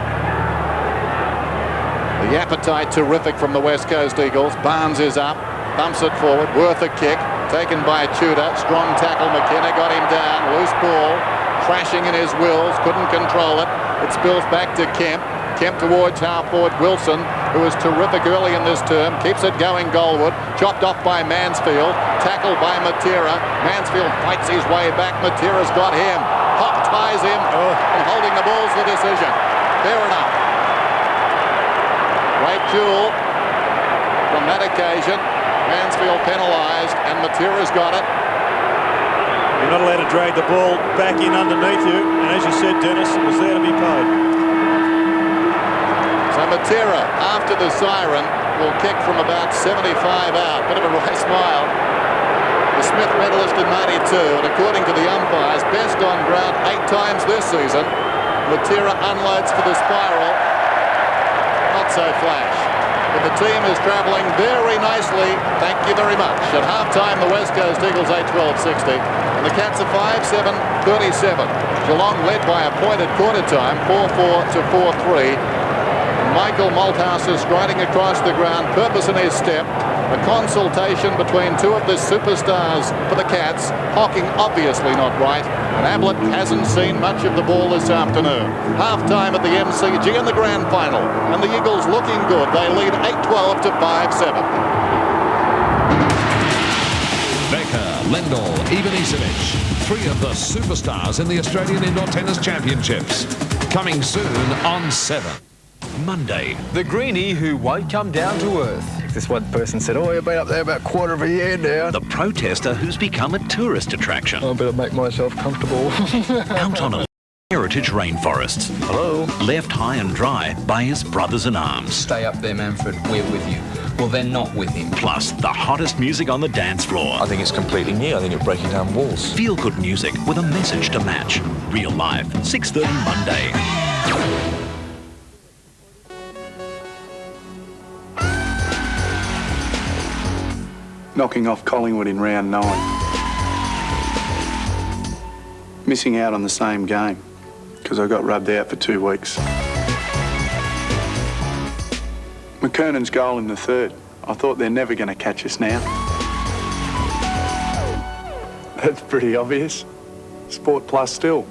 The appetite terrific from the West Coast Eagles. Barnes is up. Thumps it forward. Worth a kick. Taken by Tudor. Strong tackle. McKenna got him down. Loose ball. Crashing in his wheels. Couldn't control it. It spills back to Kemp. Kemp towards half-forward Wilson, who was terrific early in this term. Keeps it going goalward. Chopped off by Mansfield. Tackled by Matera. Mansfield fights his way back. Matera's got him. Hop ties him. And holding the ball's the decision. Fair enough. Great duel from that occasion. Mansfield penalised, and Matera's got it. You're not allowed to drag the ball back in underneath you, and as you said, Dennis, it was there to be paid. So Matera, after the siren, will kick from about 75 out. Bit of a race mile. The Smith medalist in 92, and according to the umpires, best on ground 8 times this season. Matera unloads for the spiral. Not so flash. But the team is travelling very nicely. Thank you very much. At half-time, the West Coast Eagles 8-12-60. And the Cats are 5-7-37. Geelong led by a point at quarter time, 4-4 to 4-3. Michael Malthouse is striding across the ground, purpose in his step. A consultation between two of the superstars for the Cats. Hocking obviously not right, and Ablett hasn't seen much of the ball this afternoon. Half-time at the MCG in the Grand Final, and the Eagles looking good. They lead 8-12 to 5-7. Becker, Lendl, Ivanisevic, 3 of the superstars in the Australian Indoor Tennis Championships. Coming soon on 7. Monday. The greenie who won't come down to earth. This one person said, oh, you've been up there about a quarter of a year now. The protester who's become a tourist attraction. I better make myself comfortable. Out on a heritage rainforests. Hello. Left high and dry by his brothers in arms. Stay up there, Manfred. We're with you. Well, they're not with him. Plus, the hottest music on the dance floor. I think it's completely new. I think it's breaking down walls. Feel-good music with a message to match. Real life, 6:30 Monday. Knocking off Collingwood in round 9. Missing out on the same game because I got rubbed out for 2 weeks. McKernan's goal in the third. I thought they're never going to catch us now. That's pretty obvious. Sport Plus still.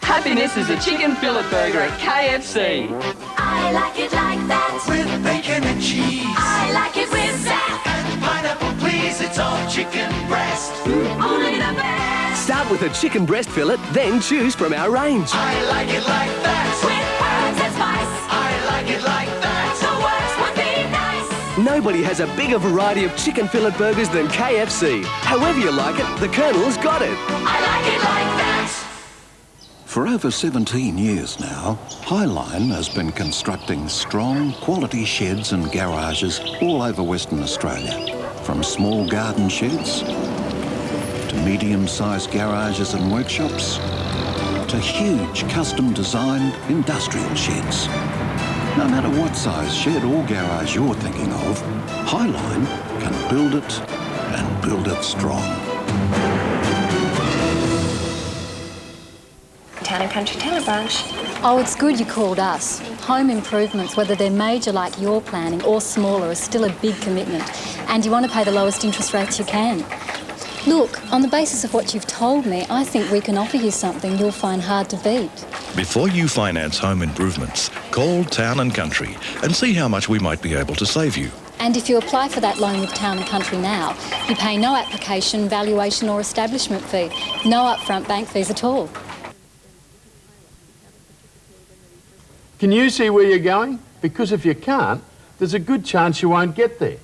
Happiness is a chicken fillet burger at KFC. I like it like that. With bacon and cheese. I like it with that. And pineapple, please. It's all chicken breast. Only the best. Start with a chicken breast fillet, then choose from our range. I like it like that. With herbs and spice. I like it like that. The works would be nice. Nobody has a bigger variety of chicken fillet burgers than KFC. However you like it, the Colonel's got it. I like it like that. For over 17 years now, Highline has been constructing strong, quality sheds and garages all over Western Australia. From small garden sheds, to medium-sized garages and workshops, to huge custom-designed industrial sheds. No matter what size shed or garage you're thinking of, Highline can build it and build it strong. Town and Country Tenant Branch. Oh, it's good you called us. Home improvements, whether they're major like you're planning or smaller, are still a big commitment. And you want to pay the lowest interest rates you can. Look, on the basis of what you've told me, I think we can offer you something you'll find hard to beat. Before you finance home improvements, call Town and Country and see how much we might be able to save you. And if you apply for that loan with Town and Country now, you pay no application, valuation or establishment fee. No upfront bank fees at all. Can you see where you're going? Because if you can't, there's a good chance you won't get there.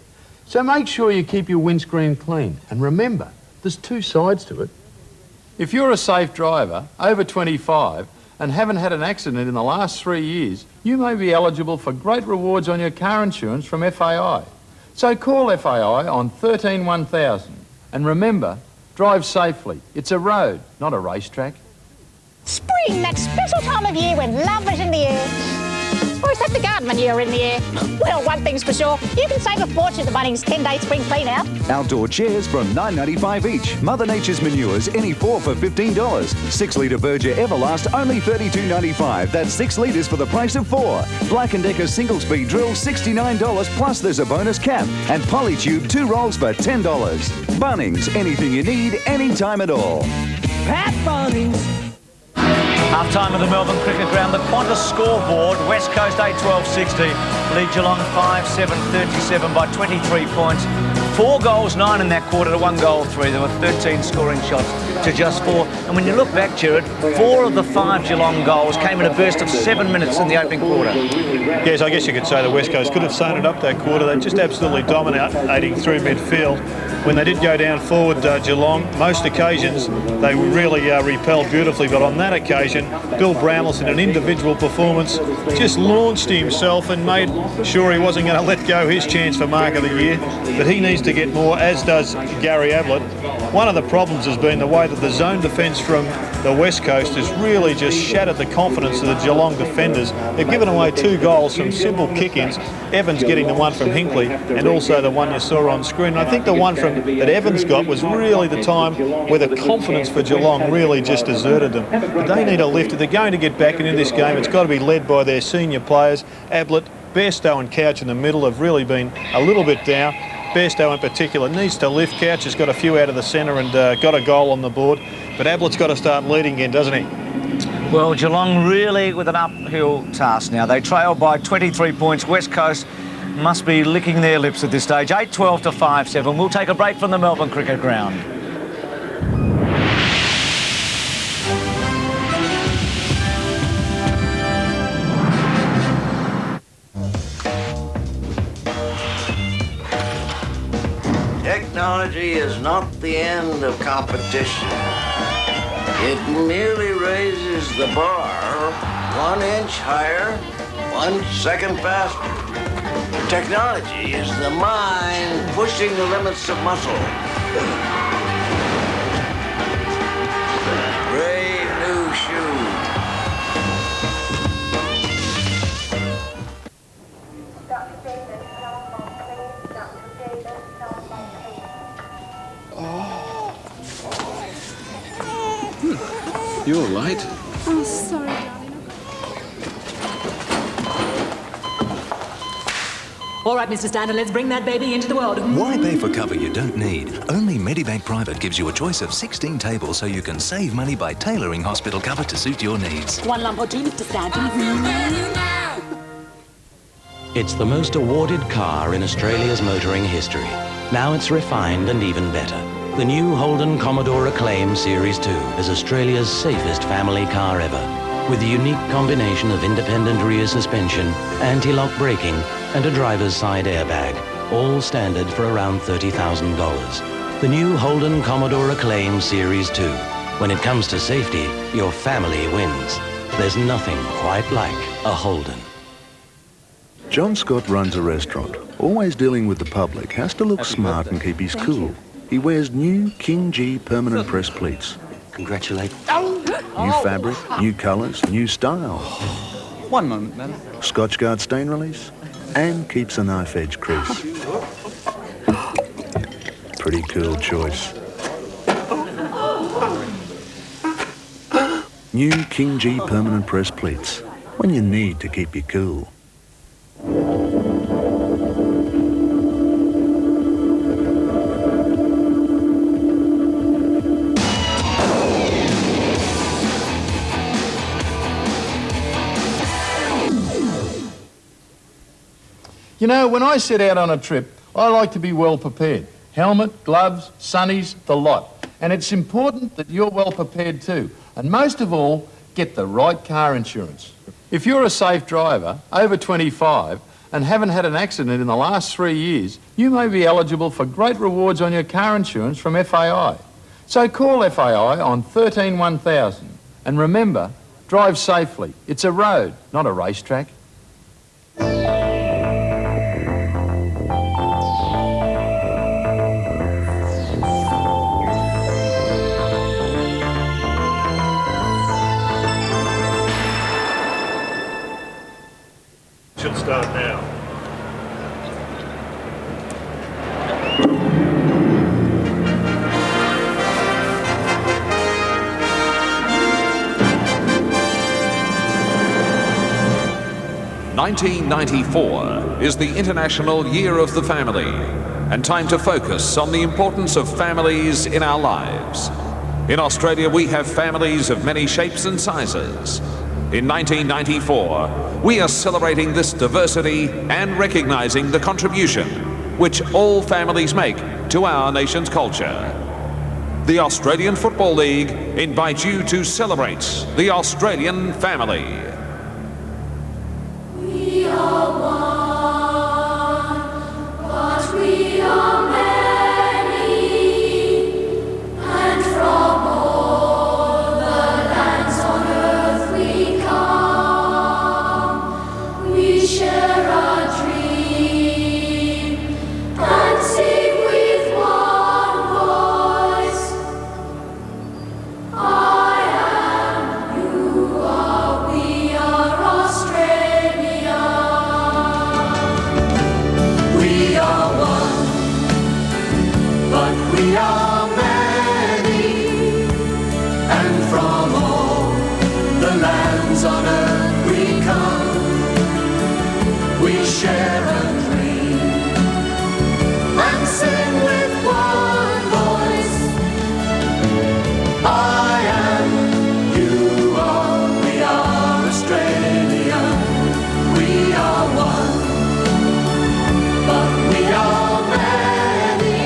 So make sure you keep your windscreen clean. And remember, there's two sides to it. If you're a safe driver, over 25, and haven't had an accident in the last 3 years, you may be eligible for great rewards on your car insurance from FAI. So call FAI on 13 1000. And remember, drive safely. It's a road, not a racetrack. Spring, that special time of year when love is in the air. Or is that the garden manure in the air? Well, one thing's for sure, you can save a fortune at the Bunnings 10-day spring clean-out. Outdoor chairs from $9.95 each. Mother Nature's manures, any 4 for $15. 6-litre Berger Everlast, only $32.95. That's 6 litres for the price of 4. Black & Decker single-speed drill, $69, plus there's a bonus cap. And Polytube, 2 rolls for $10. Bunnings, anything you need, anytime at all. Pat Bunnings. Half-time of the Melbourne Cricket Ground, the Qantas scoreboard, West Coast 8-12-60, lead Geelong 5-7-37 by 23 points. 4 goals, 9 in that quarter to 1 goal, 3. There were 13 scoring shots to just 4. And when you look back, Jared, 4 of the 5 Geelong goals came in a burst of 7 minutes in the opening quarter. Yes, I guess you could say the West Coast could have sewn it up that quarter. They just absolutely dominating through midfield. When they did go down forward, Geelong, most occasions they really repelled beautifully, but on that occasion, Bill Brownless, in an individual performance, just launched himself and made sure he wasn't going to let go his chance for Mark of the Year. But he needs to get more, as does Gary Ablett. One of the problems has been the way that the zone defence from the West Coast has really just shattered the confidence of the Geelong defenders. They've given away 2 goals from simple kick-ins, Evans getting the one from Hinkley and also the one you saw on screen. And I think the one that Evans got was really the time where the confidence for Geelong really just deserted them. But they need a lift. If they're going to get back into this game, it's got to be led by their senior players. Ablett, Bairstow and Couch in the middle have really been a little bit down. Bairstow in particular needs to lift. Couch has got a few out of the centre and got a goal on the board. But Ablett's got to start leading again, doesn't he? Well, Geelong really with an uphill task now. They trail by 23 points. West Coast must be licking their lips at this stage. 8-12 to 5-7. We'll take a break from the Melbourne Cricket Ground. Technology is not the end of competition. It merely raises the bar 1 inch higher, 1 second faster. Technology is the mind pushing the limits of muscle. Brave new shoe. You're late. Oh, sorry, darling. All right, Mr. Stanton, let's bring that baby into the world. Why pay for cover you don't need? Only Medibank Private gives you a choice of 16 tables so you can save money by tailoring hospital cover to suit your needs. One lump or two, Mr. Stanton. It's the most awarded car in Australia's motoring history. Now it's refined and even better. The new Holden Commodore Acclaim Series 2 is Australia's safest family car ever. With a unique combination of independent rear suspension, anti-lock braking, and a driver's side airbag, all standard for around $30,000. The new Holden Commodore Acclaim Series 2. When it comes to safety, your family wins. There's nothing quite like a Holden. John Scott runs a restaurant. Always dealing with the public, has to look smart and keep his cool. He wears new King G permanent press pleats. Congratulations. New fabric, new colours, new style. One moment, madam. Scotchguard stain release and keeps a knife edge crease. Pretty cool choice. New King G permanent press pleats. When you need to keep you cool. You know, when I set out on a trip, I like to be well prepared. Helmet, gloves, sunnies, the lot. And it's important that you're well prepared too. And most of all, get the right car insurance. If you're a safe driver, over 25, and haven't had an accident in the last 3 years, you may be eligible for great rewards on your car insurance from FAI. So call FAI on 13 1000. And remember, drive safely. It's a road, not a racetrack. Should start now. "1994 is the International Year of the Family, and time to focus on the importance of families in our lives. In Australia, we have families of many shapes and sizes. In 1994, we are celebrating this diversity and recognizing the contribution which all families make to our nation's culture. The Australian Football League invites you to celebrate the Australian family. We are one, but we are many, and from all the lands on earth we come. We share our dream and sing with one voice. I am, you are, we are Australia. We are one, but we are many, and from all the lands on earth we come. We share a dream and sing with one voice. I am, you are, we are Australia. We are one, but we are many,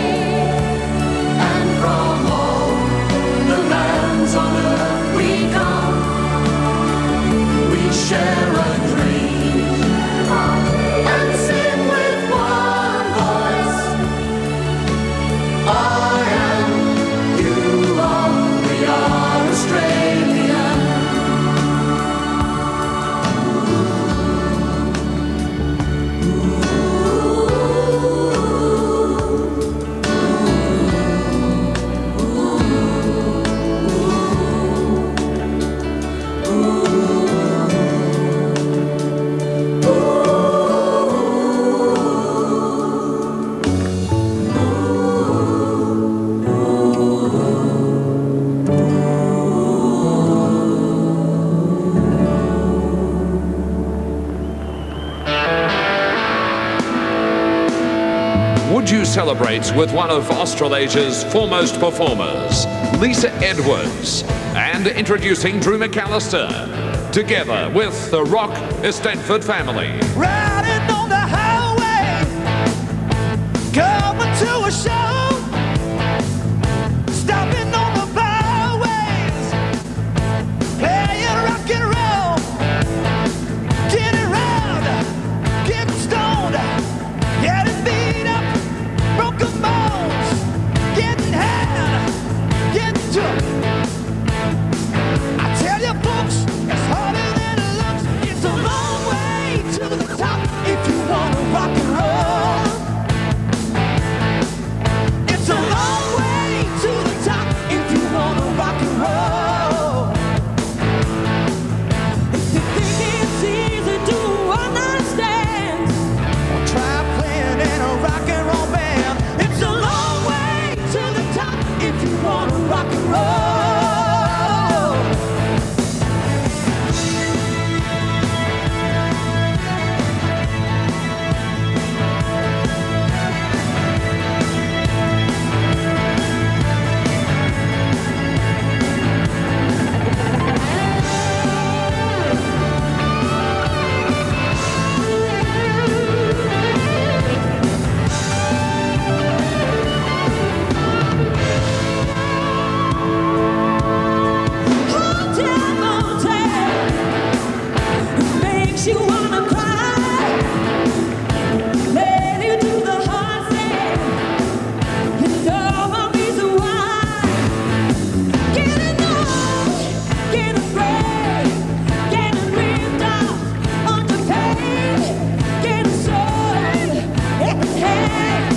would you celebrate with one of Australasia's foremost performers, Lisa Edwards, and introducing Drew McAllister, together with the Rock Estenford family. Riding on the highway, coming to a show, stopping on the byways, playing rock and roll, getting round, getting stoned, getting beat up, broken bones, getting had, getting drunk. I tell you folks, it's harder than it looks. It's a long way to the top if you want to rock and roll. It's a long way to the top if you want to rock and roll. If you think it's easy to understand, or try playing in a rock and roll band. It's a long way to the top if you want to rock and roll. You wanna cry, let you do the hard thing. You know the reason why. Getting old, getting afraid, getting ripped off, underpaid, getting sold, getting had.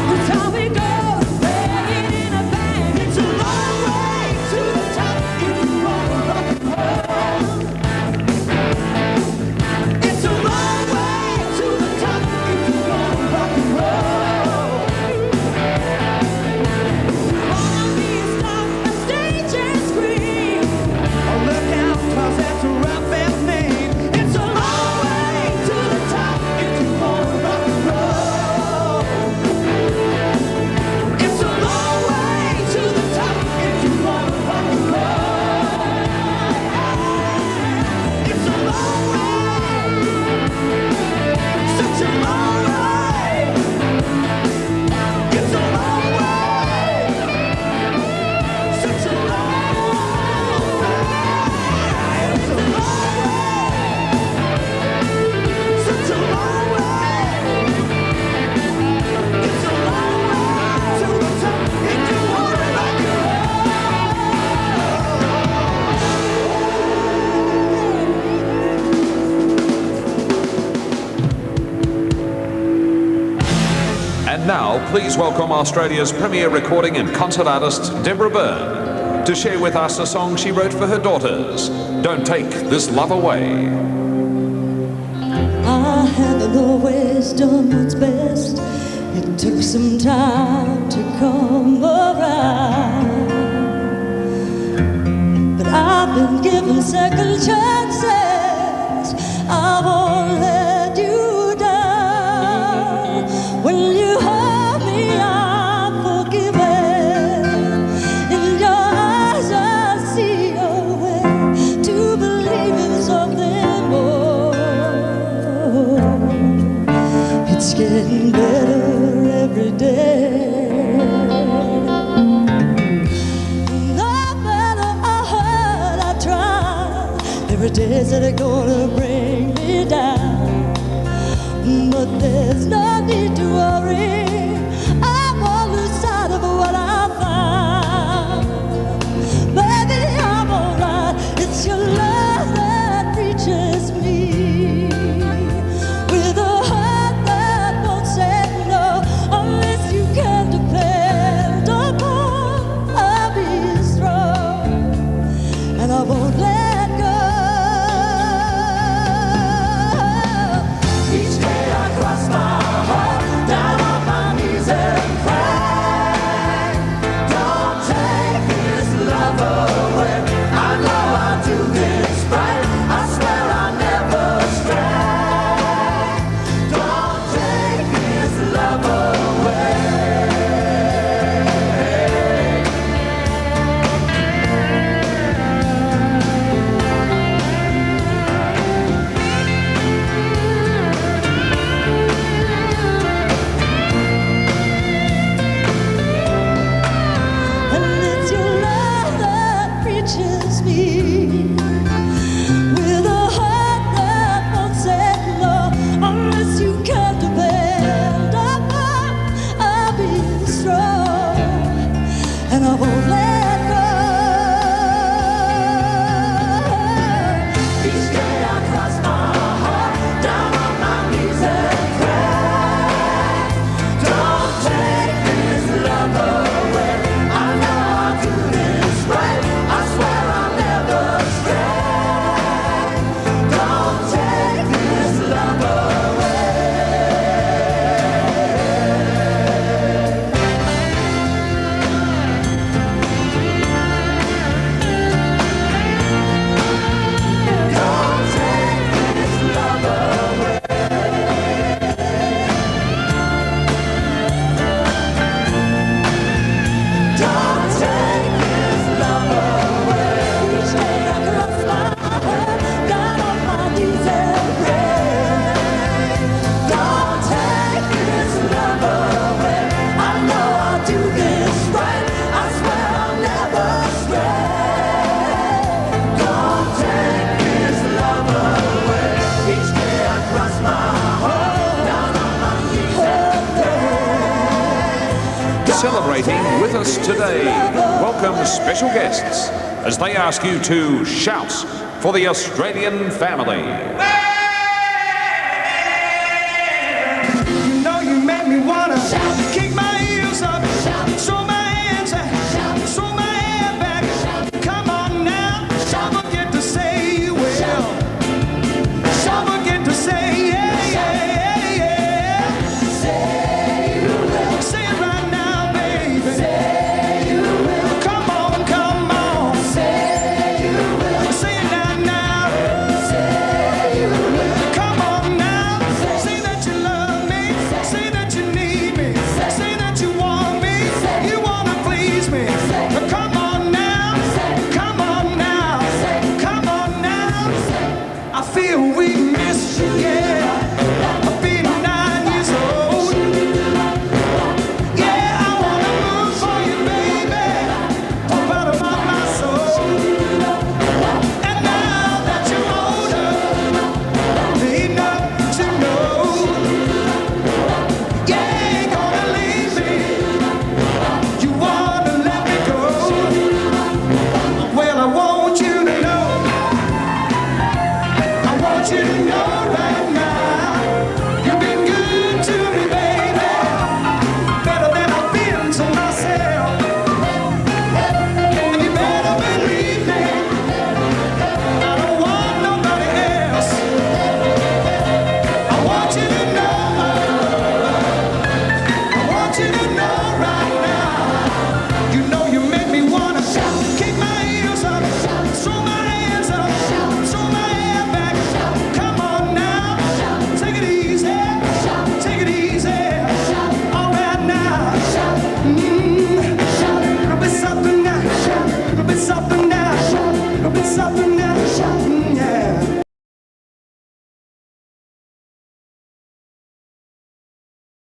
That's how we go, playing in a band. It's a long way to the top if you wanna rock and roll. It's a long way to the top if you wanna rock and roll. Wanna be a star on stage and scream, oh look out 'cause that's a rough and mean. It's a long way to the top if you wanna rock and roll. It's a long way to the top if you wanna rock and roll. It's a long way, such a long way. It's a long way, such a long way. It's a long way, such a long way. It's a long way to the top if you wanna rock and And now, please welcome Australia's premier recording and concert artist, Deborah Byrne, to share with us a song she wrote for her daughters, Don't Take This Love Away. I haven't always done what's best. It took some time to come around. But I've been given second chances. I won't let you down. When you hurt me, I'm forgiven. In your eyes, I see a way to believe in something more. It's getting better every day. No matter how hard I try, there are days that are gonna bring me down. But there's no need to worry, I'm on the side of what I found. Baby, I'm alright, it's your love that reaches me. With a heart that won't say no, unless you can depend upon, I'll be strong, and I won't let go. Each day I cross my heart. celebrating with us today. Welcome special guests as they ask you to shout for the Australian family. You know you make me wanna kick my heels up, throw my hands up, throw my hair back. Come on now, don't forget to say you will. Don't forget to say yeah, yeah, yeah, yeah. Say